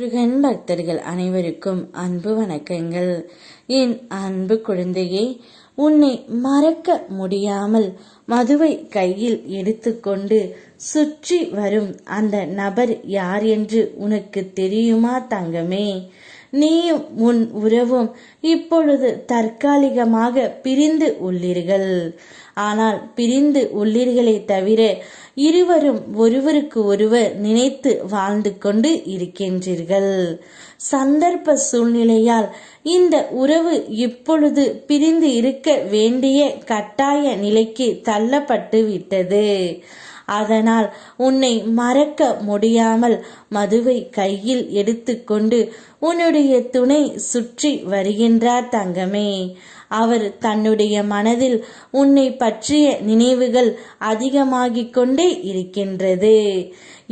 முருகன் பக்தர்கள் அனைவருக்கும் அன்பு வணக்கங்கள். என் அன்பு குழந்தையே, உன்னை மறக்க முடியாமல் மதுவை கையில் எடுத்துக்கொண்டு சுற்றி வரும் அந்த நபர் யார் என்று உனக்கு தெரியுமா தங்கமே? நீயும் உன் உறவும் இப்பொழுது தற்காலிகமாக பிரிந்து உள்ளீர்கள். ஆனால் பிரிந்து உள்ளீர்களே தவிர இருவரும் ஒருவருக்கு ஒருவர் நினைத்து வாழ்ந்து கொண்டு இருக்கின்றீர்கள். சந்தர்ப்ப சூழ்நிலையால் இந்த உறவு இப்பொழுது பிரிந்து இருக்க வேண்டிய கட்டாய நிலைக்கு தள்ளப்பட்டு விட்டது. அதனால் உன்னை மறக்க முடியாமல் மதுவை கையில் எடுத்துக்கொண்டு உன்னுடைய துணை சுற்றி வருகின்றார் தங்கமே. அவர் தன்னுடைய மனதில் உன்னை பற்றிய நினைவுகள் அதிகமாகிக் கொண்டே இருக்கின்றது.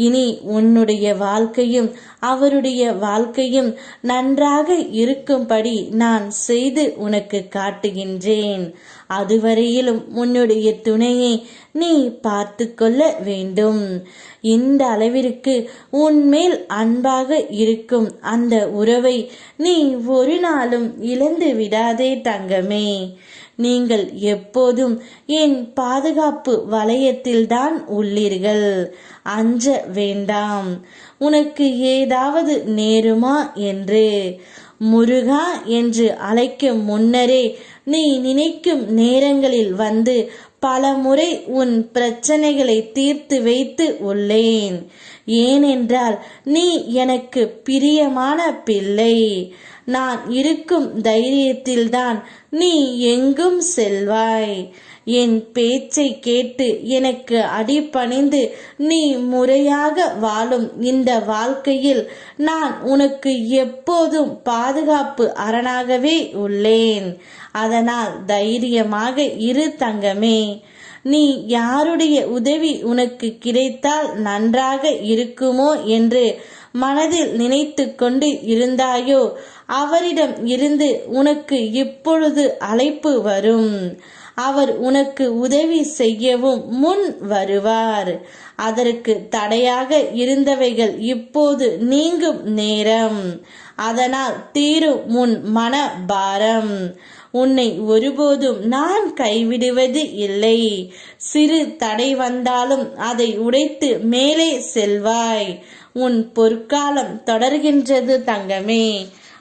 இனி உன்னுடைய வாழ்க்கையும் அவருடைய வாழ்க்கையும் நன்றாக இருக்கும்படி நான் செய்து உனக்கு காட்டுகின்றேன். அதுவரையிலும் உன்னுடைய துணையை நீ பார்த்து கொள்ள வேண்டும். இந்த அளவிற்கு உன்மேல் அன்பாக இருக்கும் அந்த உறவை நீ ஒரு நாளும் இழந்து விடாதே தங்கமே. நீங்கள் எப்போதும் என் பாதுகாப்பு வளையத்தில்தான் உள்ளீர்கள். அஞ்ச வேண்டாம். உனக்கு ஏதாவது நேருமா என்று முருகா என்று அழைக்கும் முன்னரே நீ நினைக்கும் நேரங்களில் வந்து பல முறை உன் பிரச்சனைகளை தீர்த்து வைத்து உள்ளேன். ஏனென்றால் நீ எனக்கு பிரியமான பிள்ளை. நான் இருக்கும் தைரியத்தில்தான் நீ எங்கும் செல்வாய். என் பேச்சை கேட்டு எனக்கு அடிபணிந்து நீ முறையாக வாழும் இந்த வாழ்க்கையில் நான் உனக்கு எப்போதும் பாதுகாப்பு அரணாகவே உள்ளேன். அதனால் தைரியமாக இரு தங்கமே. நீ யாருடைய உதவி உனக்கு கிடைத்தால் நன்றாக இருக்குமோ என்று மனதில் நினைத்து கொண்டு இருந்தாயோ அவரிடம் இருந்து உனக்கு இப்பொழுது அழைப்பு வரும். அவர் உனக்கு உதவி செய்யவும் முன் வருவார். அதற்கு தடையாக இருந்தவைகள் இப்போது நீங்கும் நேரம். அதனால் தீரும் உன் மன பாரம். உன்னை ஒருபோதும் நான் கைவிடுவது இல்லை. சிறு தடை வந்தாலும் அதை உடைத்து மேலே செல்வாய். உன் பொற்காலம் தொடர்கின்றது தங்கமே.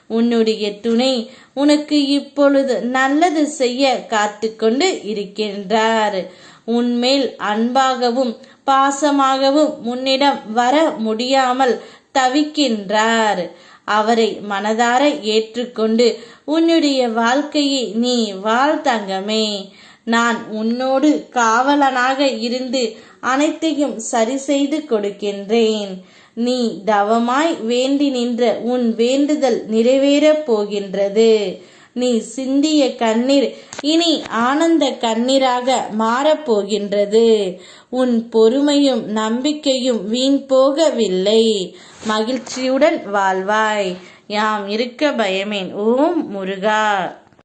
உன்னுடைய துணை உனக்கு இப்பொழுது நல்லது செய்ய காத்து கொண்டு இருக்கின்றார். உன்மேல் அன்பாகவும் பாசமாகவும் உன்னிடம் வர முடியாமல் தவிக்கின்றார். அவரை மனதார ஏற்றுக்கொண்டு உன்னுடைய வாழ்க்கையை நீ வாழ் தங்கமே. நான் உன்னோடு காவலனாக இருந்து அனைத்தையும் சரி செய்து கொடுக்கின்றேன். நீ தவமாய் வேண்டி நின்ற உன் வேண்டுதல் நிறைவேறப் போகின்றது. நீ சிந்திய கண்ணீர் இனி ஆனந்த கண்ணீராக மாறப்போகின்றது. உன் பொறுமையும் நம்பிக்கையும் வீண் போகவில்லை. மகிழ்ச்சியுடன் வாழ்வாய். யாம் இருக்க பயமேன். ஓம் முருகா.